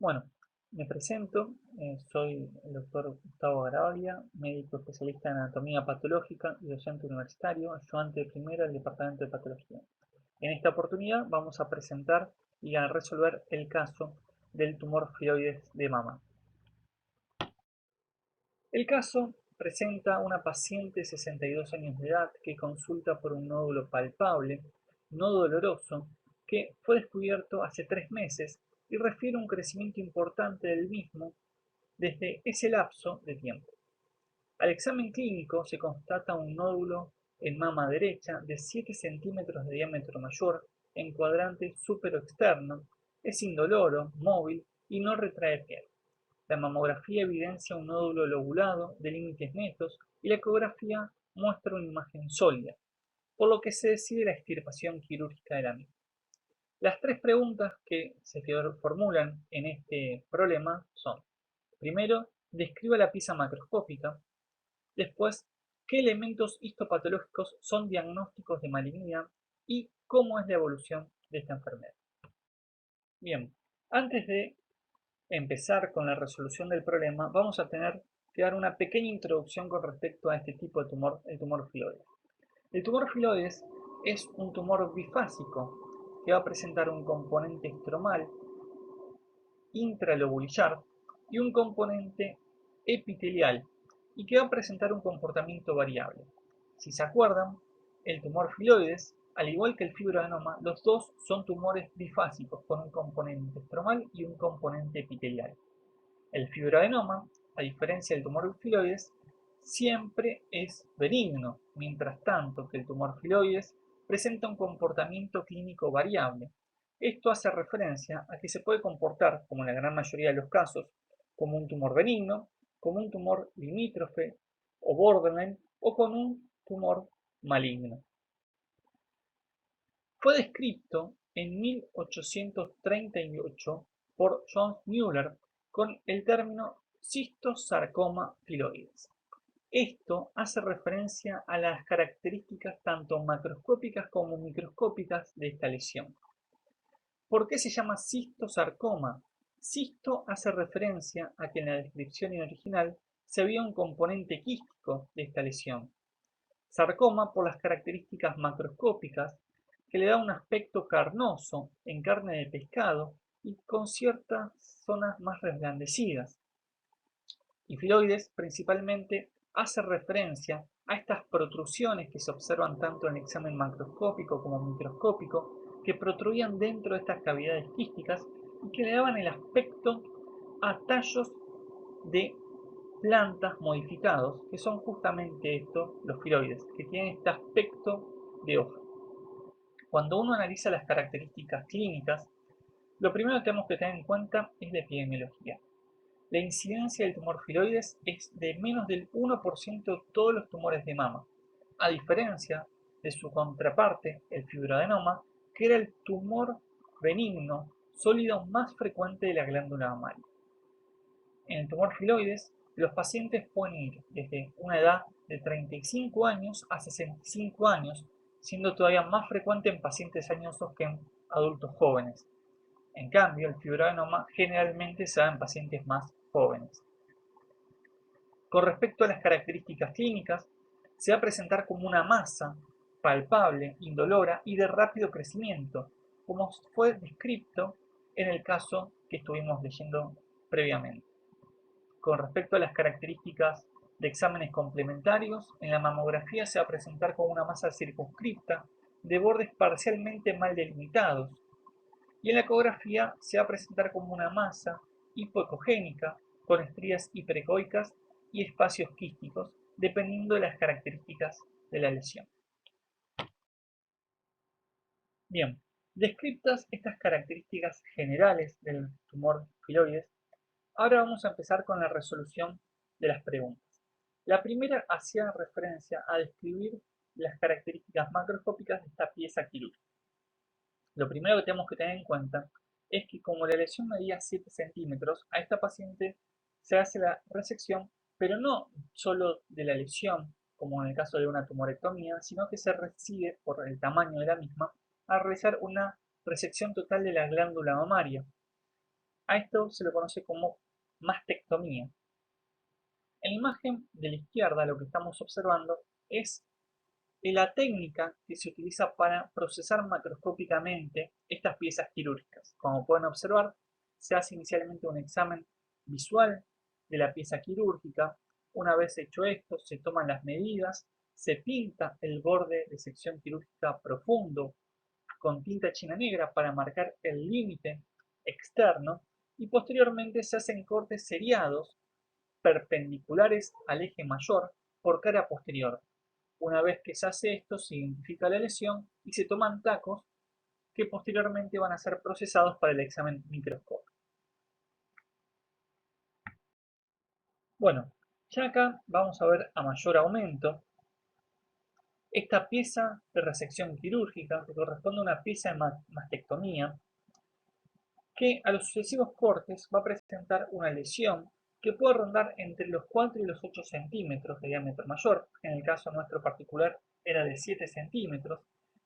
Bueno, me presento, soy el doctor Gustavo Garavaglia, médico especialista en anatomía patológica y docente universitario, ayudante de primera del Departamento de Patología. En esta oportunidad vamos a presentar y a resolver el caso del tumor filoides de mama. El caso presenta una paciente de 62 años de edad que consulta por un nódulo palpable, no doloroso, que fue descubierto hace 3 meses y refiere un crecimiento importante del mismo desde ese lapso de tiempo. Al examen clínico se constata un nódulo en mama derecha de 7 centímetros de diámetro mayor en cuadrante superoexterno, es indoloro, móvil y no retrae piel. La mamografía evidencia un nódulo lobulado de límites netos y la ecografía muestra una imagen sólida, por lo que se decide la extirpación quirúrgica de la misma. Las tres preguntas que se formulan en este problema son: primero, describa la pieza macroscópica; después, qué elementos histopatológicos son diagnósticos de malignidad y cómo es la evolución de esta enfermedad. Bien, antes de empezar con la resolución del problema, vamos a tener que dar una pequeña introducción con respecto a este tipo de tumor, el tumor filoides. El tumor filoides es un tumor bifásico que va a presentar un componente estromal intralobulillar y un componente epitelial, y que va a presentar un comportamiento variable. Si se acuerdan, el tumor filoides, al igual que el fibroadenoma, los dos son tumores bifásicos con un componente estromal y un componente epitelial. El fibroadenoma, a diferencia del tumor filoides, siempre es benigno, mientras tanto que el tumor filoides presenta un comportamiento clínico variable. Esto hace referencia a que se puede comportar, como en la gran mayoría de los casos, como un tumor benigno, como un tumor limítrofe o borderline o con un tumor maligno. Fue descrito en 1838 por John Mueller con el término cistosarcoma filoides. Esto hace referencia a las características tanto macroscópicas como microscópicas de esta lesión. ¿Por qué se llama cistosarcoma? Cisto hace referencia a que en la descripción original se veía un componente quístico de esta lesión. Sarcoma por las características macroscópicas que le da un aspecto carnoso en carne de pescado y con ciertas zonas más reblandecidas. Y filoides principalmente hace referencia a estas protrusiones que se observan tanto en el examen macroscópico como microscópico, que protruían dentro de estas cavidades quísticas y que le daban el aspecto a tallos de plantas modificados, que son justamente estos, los filoides, que tienen este aspecto de hoja. Cuando uno analiza las características clínicas, lo primero que tenemos que tener en cuenta es la epidemiología. La incidencia del tumor filoides es de menos del 1% de todos los tumores de mama, a diferencia de su contraparte, el fibroadenoma, que era el tumor benigno sólido más frecuente de la glándula mamaria. En el tumor filoides, los pacientes pueden ir desde una edad de 35 años a 65 años, siendo todavía más frecuente en pacientes añosos que en adultos jóvenes. En cambio, el fibroadenoma generalmente se da en pacientes más jóvenes. Con respecto a las características clínicas, se va a presentar como una masa palpable, indolora y de rápido crecimiento, como fue descrito en el caso que estuvimos leyendo previamente. Con respecto a las características de exámenes complementarios, en la mamografía se va a presentar como una masa circunscripta de bordes parcialmente mal delimitados, y en la ecografía se va a presentar como una masa hipoecogénica con estrías hiperecoicas y espacios quísticos, dependiendo de las características de la lesión. Bien, descritas estas características generales del tumor filoides, ahora vamos a empezar con la resolución de las preguntas. La primera hacía referencia a describir las características macroscópicas de esta pieza quirúrgica. Lo primero que tenemos que tener en cuenta es que como la lesión medía 7 centímetros, a esta paciente se hace la resección, pero no solo de la lesión, como en el caso de una tumorectomía, sino que se decide, por el tamaño de la misma, a realizar una resección total de la glándula mamaria. A esto se lo conoce como mastectomía. En la imagen de la izquierda lo que estamos observando es la técnica que se utiliza para procesar macroscópicamente estas piezas quirúrgicas. Como pueden observar, se hace inicialmente un examen visual de la pieza quirúrgica. Una vez hecho esto, se toman las medidas, se pinta el borde de sección quirúrgica profundo con tinta china negra para marcar el límite externo y posteriormente se hacen cortes seriados perpendiculares al eje mayor por cara posterior. Una vez que se hace esto, se identifica la lesión y se toman tacos que posteriormente van a ser procesados para el examen microscópico. Bueno, ya acá vamos a ver a mayor aumento esta pieza de resección quirúrgica que corresponde a una pieza de mastectomía que a los sucesivos cortes va a presentar una lesión que puede rondar entre los 4 y los 8 centímetros de diámetro mayor, en el caso nuestro particular era de 7 centímetros,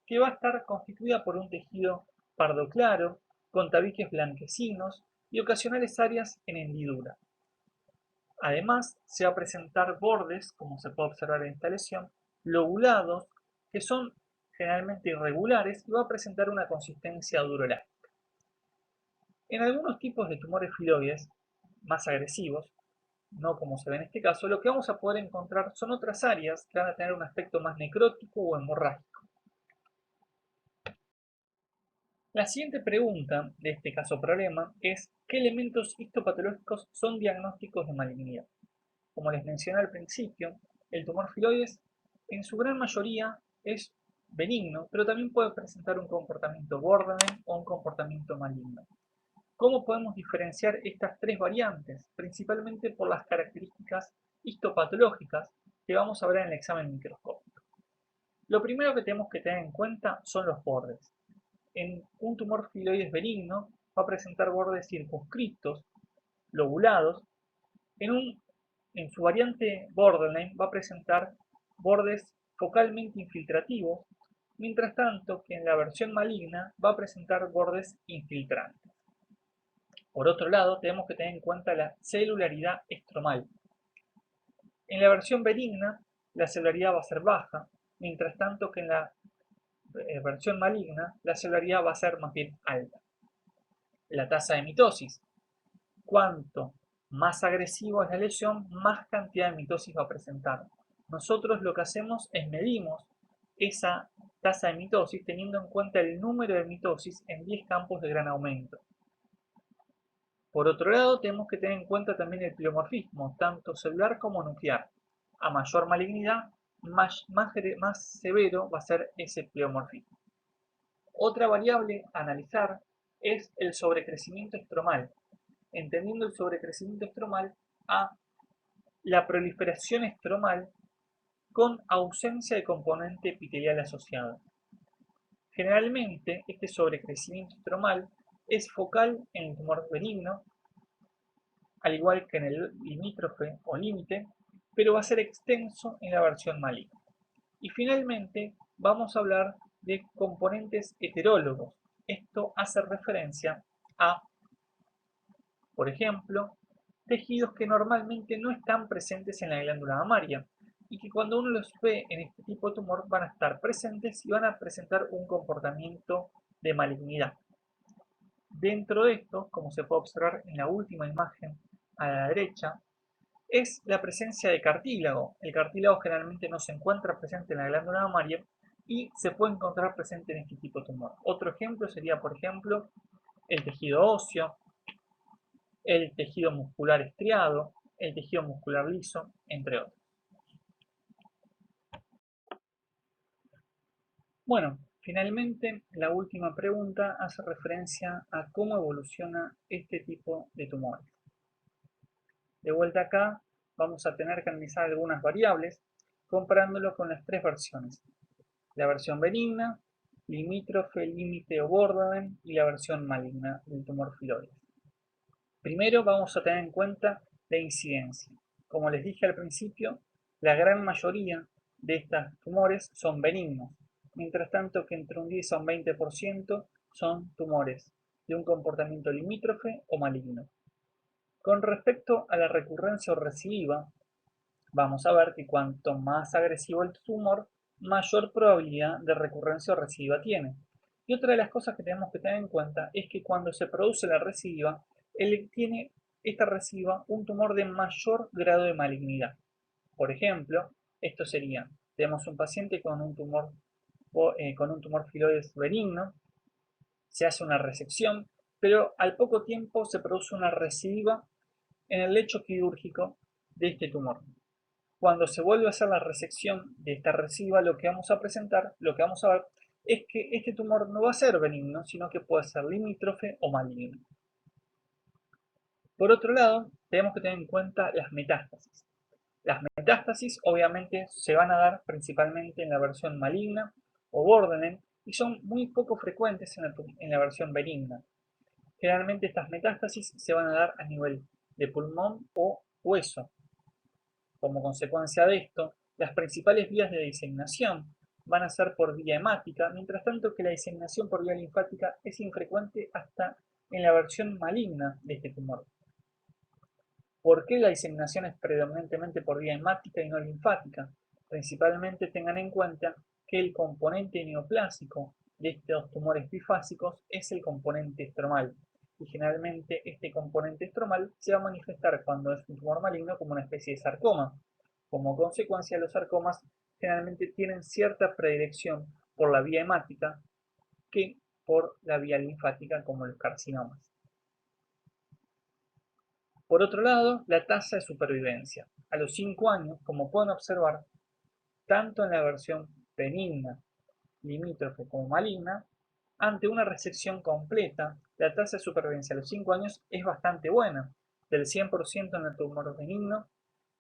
que va a estar constituida por un tejido pardo claro, con tabiques blanquecinos y ocasionales áreas en hendidura. Además, se va a presentar bordes, como se puede observar en esta lesión, lobulados, que son generalmente irregulares y va a presentar una consistencia durolástica. En algunos tipos de tumores filoides más agresivos, no como se ve en este caso, lo que vamos a poder encontrar son otras áreas que van a tener un aspecto más necrótico o hemorrágico. La siguiente pregunta de este caso problema es ¿qué elementos histopatológicos son diagnósticos de malignidad? Como les mencioné al principio, el tumor filoides en su gran mayoría es benigno, pero también puede presentar un comportamiento borderline o un comportamiento maligno. ¿Cómo podemos diferenciar estas tres variantes? Principalmente por las características histopatológicas que vamos a ver en el examen microscópico. Lo primero que tenemos que tener en cuenta son los bordes. En un tumor filoides benigno va a presentar bordes circunscritos, lobulados. En su variante borderline va a presentar bordes focalmente infiltrativos, mientras tanto que en la versión maligna va a presentar bordes infiltrantes. Por otro lado, tenemos que tener en cuenta la celularidad estromal. En la versión benigna, la celularidad va a ser baja, mientras tanto que en la versión maligna, la celularidad va a ser más bien alta. La tasa de mitosis. Cuanto más agresiva es la lesión, más cantidad de mitosis va a presentar. Nosotros lo que hacemos es medimos esa tasa de mitosis teniendo en cuenta el número de mitosis en 10 campos de gran aumento. Por otro lado, tenemos que tener en cuenta también el pleomorfismo, tanto celular como nuclear. A mayor malignidad, más severo va a ser ese pleomorfismo. Otra variable a analizar es el sobrecrecimiento estromal, entendiendo el sobrecrecimiento estromal a la proliferación estromal con ausencia de componente epitelial asociado. Generalmente, este sobrecrecimiento estromal es focal en el tumor benigno, al igual que en el limítrofe o límite, pero va a ser extenso en la versión maligna. Y finalmente vamos a hablar de componentes heterólogos. Esto hace referencia a, por ejemplo, tejidos que normalmente no están presentes en la glándula mamaria y que cuando uno los ve en este tipo de tumor van a estar presentes y van a presentar un comportamiento de malignidad. Dentro de esto, como se puede observar en la última imagen a la derecha, es la presencia de cartílago. El cartílago generalmente no se encuentra presente en la glándula mamaria y se puede encontrar presente en este tipo de tumor. Otro ejemplo sería, por ejemplo, el tejido óseo, el tejido muscular estriado, el tejido muscular liso, entre otros. Bueno, finalmente la última pregunta hace referencia a cómo evoluciona este tipo de tumores. De vuelta acá, vamos a tener que analizar algunas variables comparándolo con las tres versiones. La versión benigna, limítrofe, límite o borderline y la versión maligna del tumor filoides. Primero vamos a tener en cuenta la incidencia. Como les dije al principio, la gran mayoría de estos tumores son benignos, mientras tanto que entre un 10 a un 20% son tumores de un comportamiento limítrofe o maligno. Con respecto a la recurrencia o recidiva, vamos a ver que cuanto más agresivo el tumor, mayor probabilidad de recurrencia o recidiva tiene. Y otra de las cosas que tenemos que tener en cuenta es que cuando se produce la recidiva, tiene esta recidiva un tumor de mayor grado de malignidad. Por ejemplo, esto sería, tenemos un paciente con un tumor filoides benigno, se hace una resección, pero al poco tiempo se produce una recidiva en el lecho quirúrgico de este tumor. Cuando se vuelve a hacer la resección de esta recidiva, lo que vamos a ver, es que este tumor no va a ser benigno, sino que puede ser limítrofe o maligno. Por otro lado, tenemos que tener en cuenta las metástasis. Las metástasis obviamente se van a dar principalmente en la versión maligna o borderline y son muy poco frecuentes en la versión benigna. Generalmente estas metástasis se van a dar a nivel de pulmón o hueso. Como consecuencia de esto, las principales vías de diseminación van a ser por vía hemática, mientras tanto que la diseminación por vía linfática es infrecuente hasta en la versión maligna de este tumor. ¿Por qué la diseminación es predominantemente por vía hemática y no linfática? Principalmente tengan en cuenta que el componente neoplásico de estos tumores bifásicos es el componente estromal. Y generalmente este componente estromal se va a manifestar cuando es un tumor maligno como una especie de sarcoma. Como consecuencia, los sarcomas generalmente tienen cierta predilección por la vía hemática que por la vía linfática como los carcinomas. Por otro lado, la tasa de supervivencia. A los 5 años, como pueden observar, tanto en la versión benigna, limítrofe como maligna, ante una resección completa, la tasa de supervivencia a los 5 años es bastante buena, del 100% en el tumor benigno,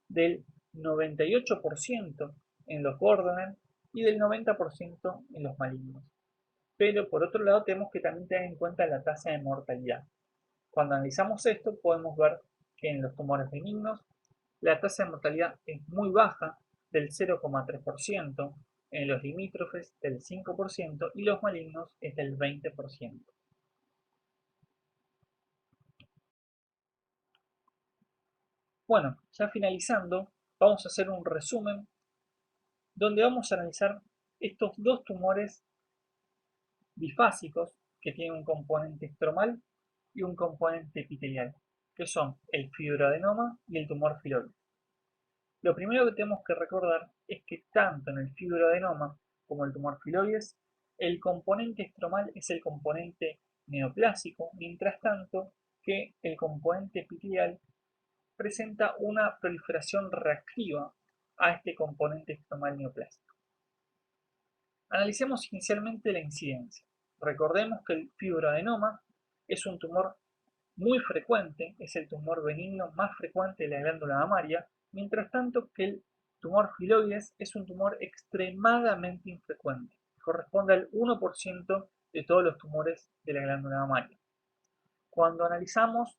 del 98% en los borderline y del 90% en los malignos. Pero por otro lado tenemos que también tener en cuenta la tasa de mortalidad. Cuando analizamos esto podemos ver que en los tumores benignos la tasa de mortalidad es muy baja, del 0,3%, en los limítrofes del 5% y los malignos es del 20%. Bueno, ya finalizando, vamos a hacer un resumen donde vamos a analizar estos dos tumores bifásicos que tienen un componente estromal y un componente epitelial, que son el fibroadenoma y el tumor filoide. Lo primero que tenemos que recordar es que tanto en el fibroadenoma como el tumor filoides, el componente estromal es el componente neoplásico, mientras tanto que el componente epitelial presenta una proliferación reactiva a este componente estromal neoplásico. Analicemos inicialmente la incidencia. Recordemos que el fibroadenoma es un tumor muy frecuente, es el tumor benigno más frecuente de la glándula mamaria, mientras tanto que el tumor filoides es un tumor extremadamente infrecuente, corresponde al 1% de todos los tumores de la glándula mamaria. Cuando analizamos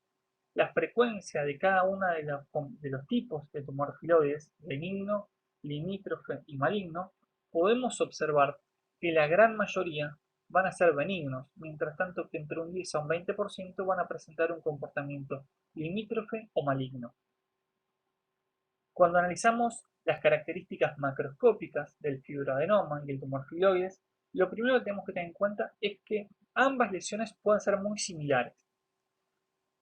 la frecuencia de cada uno de los tipos de tumor filoides, benigno, limítrofe y maligno, podemos observar que la gran mayoría van a ser benignos, mientras tanto que entre un 10 a un 20% van a presentar un comportamiento limítrofe o maligno. Cuando analizamos las características macroscópicas del fibroadenoma y el tumor filoides, lo primero que tenemos que tener en cuenta es que ambas lesiones pueden ser muy similares,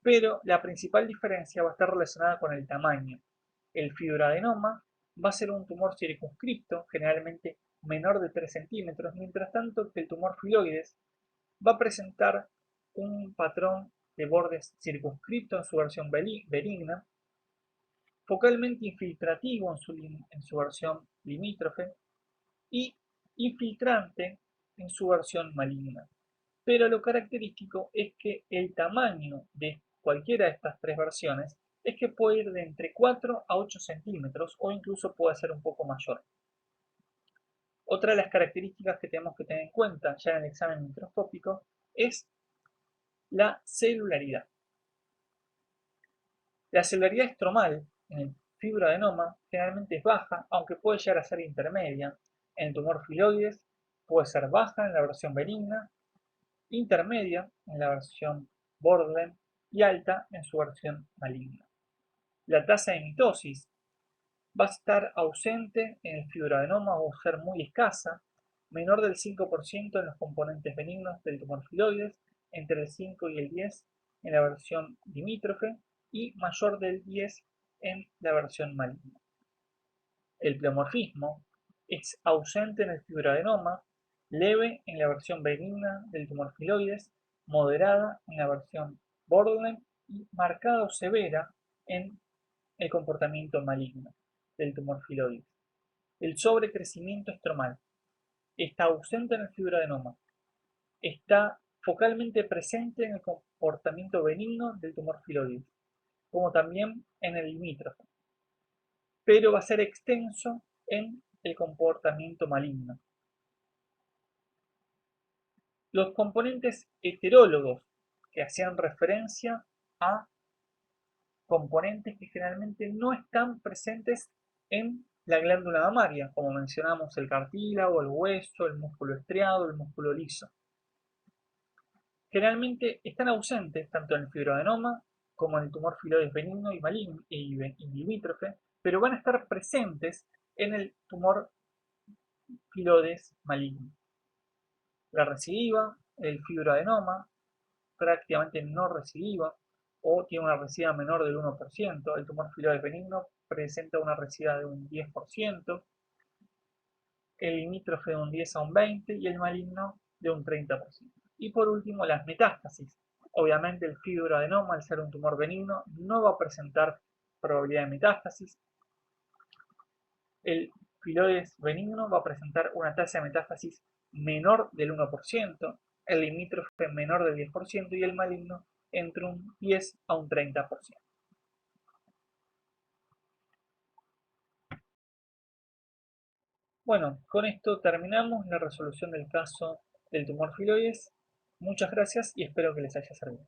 pero la principal diferencia va a estar relacionada con el tamaño. El fibroadenoma va a ser un tumor circunscripto, generalmente menor de 3 centímetros, mientras tanto que el tumor filoides va a presentar un patrón de bordes circunscripto en su versión benigna, focalmente infiltrativo en su versión limítrofe y infiltrante en su versión maligna. Pero lo característico es que el tamaño de cualquiera de estas tres versiones es que puede ir de entre 4 a 8 centímetros o incluso puede ser un poco mayor. Otra de las características que tenemos que tener en cuenta ya en el examen microscópico es la celularidad. La celularidad estromal en el fibroadenoma generalmente es baja, aunque puede llegar a ser intermedia. En el tumor filoides puede ser baja en la versión benigna intermedia en la versión borderline y alta en su versión maligna. La tasa de mitosis va a estar ausente en el fibroadenoma o ser muy escasa, menor del 5% en los componentes benignos del tumor filoides, entre el 5 y el 10 en la versión limítrofe y mayor del 10 en la versión maligna. El pleomorfismo es ausente en el fibroadenoma, leve en la versión benigna del tumor filoides, moderada en la versión borderline y marcada o severa en el comportamiento maligno del tumor filoides. El sobrecrecimiento estromal está ausente en el fibroadenoma, está focalmente presente en el comportamiento benigno del tumor filoides, como también en el limítrofe, pero va a ser extenso en el comportamiento maligno. Los componentes heterólogos que hacían referencia a componentes que generalmente no están presentes en la glándula mamaria, como mencionamos el cartílago, el hueso, el músculo estriado, el músculo liso. Generalmente están ausentes tanto en el fibroadenoma como en el tumor filoides benigno y maligno y limítrofe, pero van a estar presentes en el tumor filoides maligno. La recidiva, el fibroadenoma, prácticamente no recidiva o tiene una recidiva menor del 1%, el tumor filoides benigno presenta una recidiva de un 10%, el limítrofe de un 10 a un 20% y el maligno de un 30%. Y por último, las metástasis. Obviamente el fibroadenoma, al ser un tumor benigno, no va a presentar probabilidad de metástasis. El filoides benigno va a presentar una tasa de metástasis menor del 1%, el limítrofe menor del 10% y el maligno entre un 10 a un 30%. Bueno, con esto terminamos la resolución del caso del tumor filoides. Muchas gracias y espero que les haya servido.